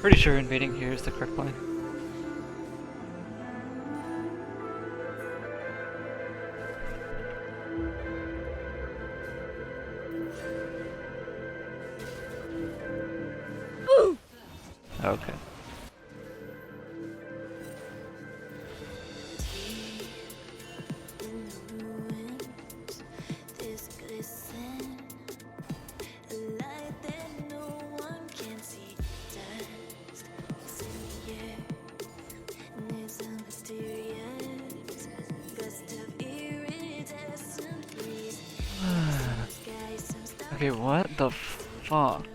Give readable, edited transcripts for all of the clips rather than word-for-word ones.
Pretty sure invading here is the correct plan. Okay. Okay, what the fuck?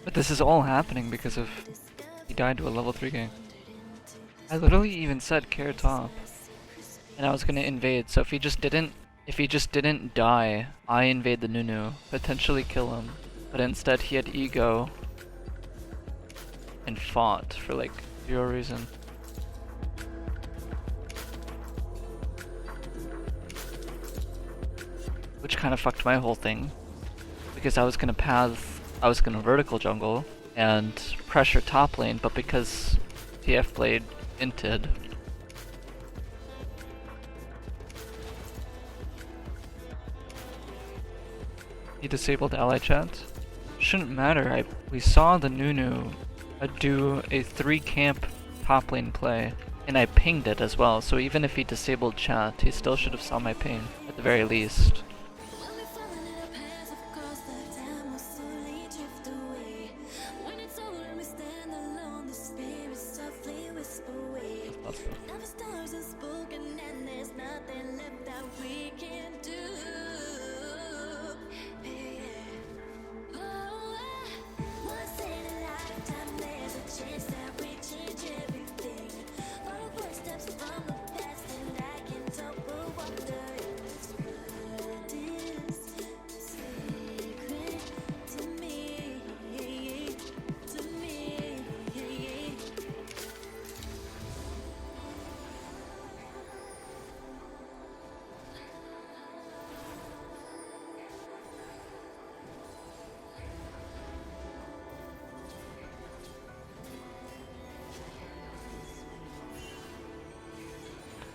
But this is all happening because of he died to a level 3 gang. I literally even said care top, and I was gonna invade. So if he just didn't die, I invade the Nunu, potentially kill him. But instead he had ego and fought for like 0 reason. Which kind of fucked my whole thing, because I was gonna vertical jungle and pressure top lane, but because TFBlade inted, he disabled ally chat. Shouldn't matter. We saw the Nunu do a 3 camp top lane play, and I pinged it as well. So even if he disabled chat, he still should have saw my ping at the very least.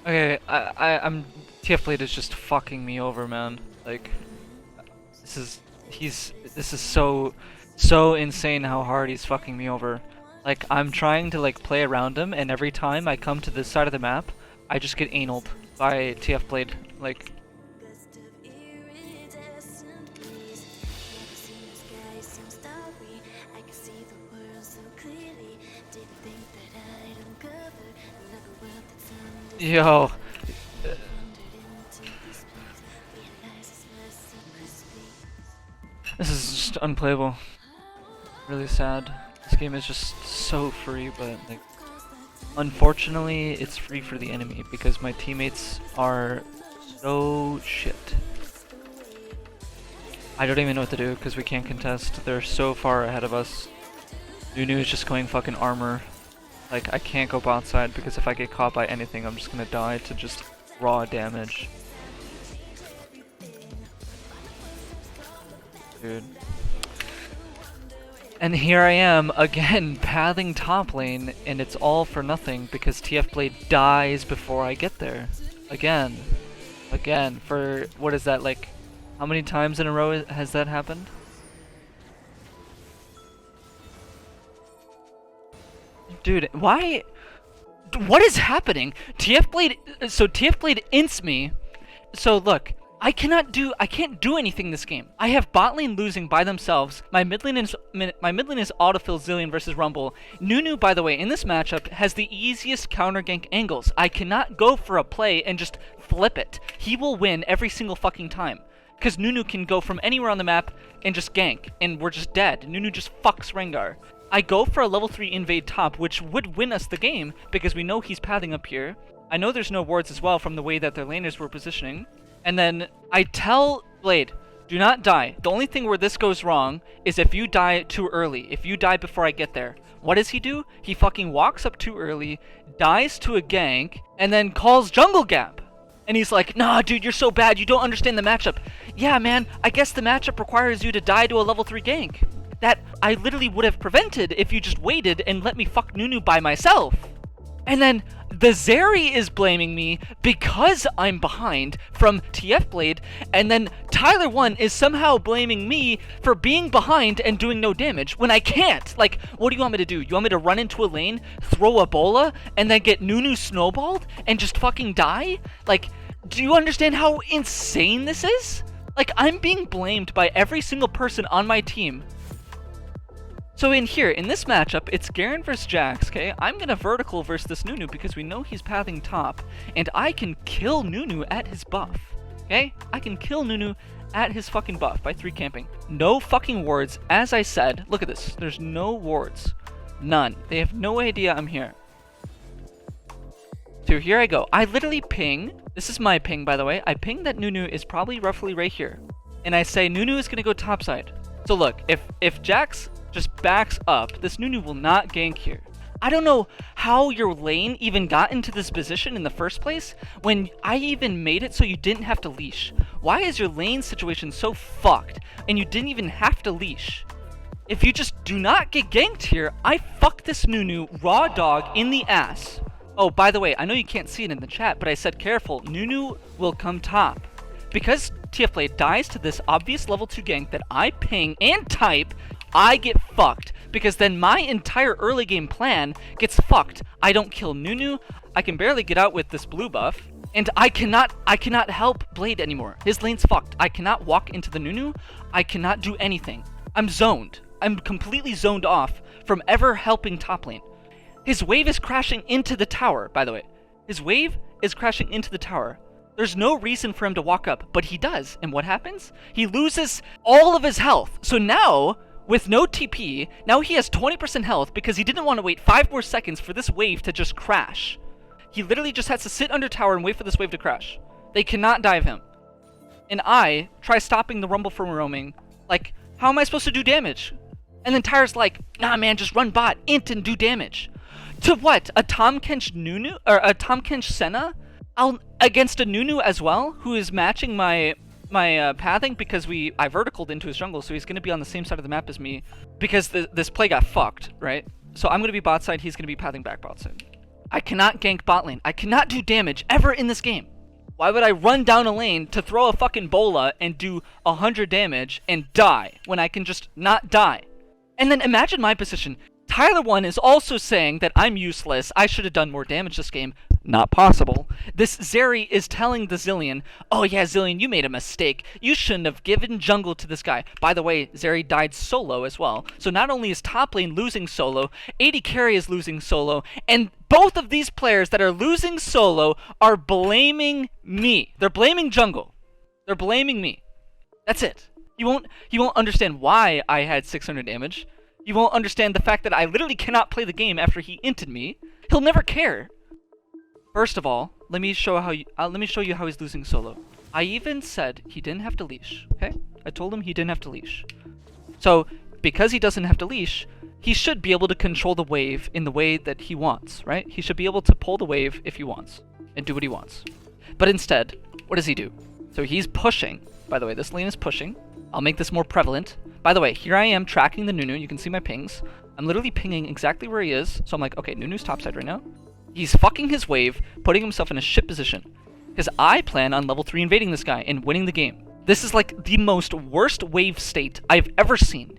Okay, I'm TFBlade is just fucking me over, man. Like, this is so insane how hard he's fucking me over. Like, I'm trying to like play around him, and every time I come to this side of the map, I just get analed by TFBlade. Like, yo. This is just unplayable. Really sad. This game is just so free, but like, unfortunately, it's free for the enemy because my teammates are so shit. I don't even know what to do because we can't contest. They're so far ahead of us. Nunu is just going fucking armor. Like, I can't go bot side because if I get caught by anything, I'm just gonna die to just raw damage. Dude. And here I am, again, pathing top lane, and it's all for nothing because TFBlade dies before I get there. Again. Again, for, what is that, like, how many times in a row has that happened? Dude, why? What is happening? TFBlade, so TFBlade ints me. So look, I can't do anything this game. I have bot lane losing by themselves. My mid lane is autofill Zillion versus Rumble. Nunu, by the way, in this matchup has the easiest counter gank angles. I cannot go for a play and just flip it. He will win every single fucking time. Because Nunu can go from anywhere on the map and just gank, and we're just dead. Nunu just fucks Rengar. I go for a level 3 invade top, which would win us the game, because we know he's pathing up here. I know there's no wards as well from the way that their laners were positioning. And then I tell Blade, do not die. The only thing where this goes wrong is if you die too early, if you die before I get there. What does he do? He fucking walks up too early, dies to a gank, and then calls jungle gap. And he's like, nah, dude, you're so bad, you don't understand the matchup. Yeah, man, I guess the matchup requires you to die to a level 3 gank. that I literally would have prevented if you just waited and let me fuck Nunu by myself. And then the Zeri is blaming me because I'm behind from TFBlade, and then Tyler1 is somehow blaming me for being behind and doing no damage when I can't. Like, what do you want me to do? You want me to run into a lane, throw a bola, and then get Nunu snowballed and just fucking die? Like, do you understand how insane this is? Like, I'm being blamed by every single person on my team. So in this matchup, it's Garen versus Jax, okay? I'm gonna vertical versus this Nunu because we know he's pathing top, and I can kill Nunu at his buff, okay? I can kill Nunu at his fucking buff by 3 camping. No fucking wards, as I said. Look at this. There's no wards. None. They have no idea I'm here. So here I go. I literally ping. This is my ping, by the way. I ping that Nunu is probably roughly right here. And I say Nunu is gonna go topside. So look, if Jax just backs up, this Nunu will not gank here. I don't know how your lane even got into this position in the first place when I even made it so you didn't have to leash. Why is your lane situation so fucked and you didn't even have to leash? If you just do not get ganked here, I fuck this Nunu raw dog in the ass. Oh, by the way, I know you can't see it in the chat, but I said careful, Nunu will come top. Because TFBlade dies to this obvious level 2 gank that I ping and type, I get fucked, because then my entire early game plan gets fucked. I don't kill Nunu, I can barely get out with this blue buff, and I cannot help Blade anymore. His lane's fucked. I cannot walk into the Nunu, I cannot do anything. I'm zoned. I'm completely zoned off from ever helping top lane. His wave is crashing into the tower, by the way. His wave is crashing into the tower. There's no reason for him to walk up, but he does. And what happens? He loses all of his health. So now, with no TP, now he has 20% health because he didn't want to wait 5 more seconds for this wave to just crash. He literally just has to sit under tower and wait for this wave to crash. They cannot dive him. And I try stopping the Rumble from roaming. Like, how am I supposed to do damage? And then Tyre's like, nah man, just run bot, int and do damage. To what? A Tahm Kench Nunu? Or a Tahm Kench Senna? Against a Nunu as well, who is matching my pathing because I verticaled into his jungle, so he's going to be on the same side of the map as me because this play got fucked, right? So I'm going to be bot side, he's going to be pathing back bot side. I cannot gank bot lane. I cannot do damage ever in this game. Why would I run down a lane to throw a fucking bola and do 100 damage and die when I can just not die? And then imagine my position. Tyler1 is also saying that I'm useless, I should have done more damage this game. Not possible. This Zeri is telling the Zillion, oh yeah, Zillion, you made a mistake. You shouldn't have given jungle to this guy. By the way, Zeri died solo as well. So not only is top lane losing solo, AD carry is losing solo, and both of these players that are losing solo are blaming me. They're blaming jungle. They're blaming me. That's it. You won't understand why I had 600 damage. You won't understand the fact that I literally cannot play the game after he inted me. He'll never care. First of all, let me show you how he's losing solo. I even said he didn't have to leash, okay? I told him he didn't have to leash. So, because he doesn't have to leash, he should be able to control the wave in the way that he wants, right? He should be able to pull the wave if he wants and do what he wants. But instead, what does he do? So he's pushing. By the way, this lane is pushing. I'll make this more prevalent. By the way, here I am tracking the Nunu. You can see my pings. I'm literally pinging exactly where he is. So I'm like, okay, Nunu's topside right now. He's fucking his wave, putting himself in a shit position. Because I plan on level 3 invading this guy and winning the game. This is like the most worst wave state I've ever seen.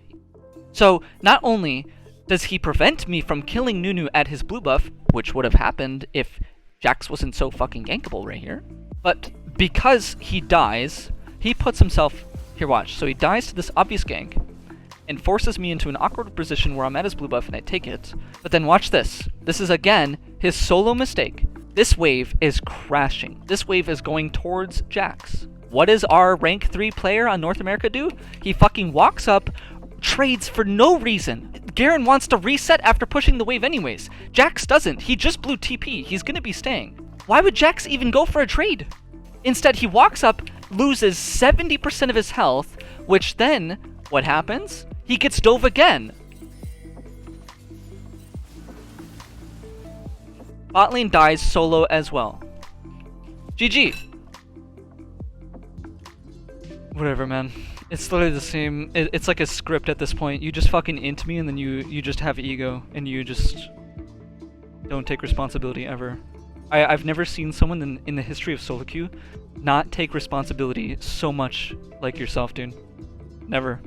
So not only does he prevent me from killing Nunu at his blue buff, which would have happened if Jax wasn't so fucking gankable right here, but because he dies, he puts himself... Here, watch. So he dies to this obvious gank and forces me into an awkward position where I'm at his blue buff and I take it. But then watch this. This is, again, his solo mistake. This wave is crashing. This wave is going towards Jax. What does our rank 3 player on North America do? He fucking walks up, trades for no reason. Garen wants to reset after pushing the wave anyways. Jax doesn't. He just blew TP. He's gonna be staying. Why would Jax even go for a trade? Instead, he walks up, loses 70% of his health, which then, what happens? He gets dove again. Bot lane dies solo as well. GG. Whatever, man. It's literally the same. It's like a script at this point. You just fucking int me, and then you just have ego, and you just don't take responsibility ever. I've never seen someone in the history of solo queue not take responsibility so much like yourself, dude. Never.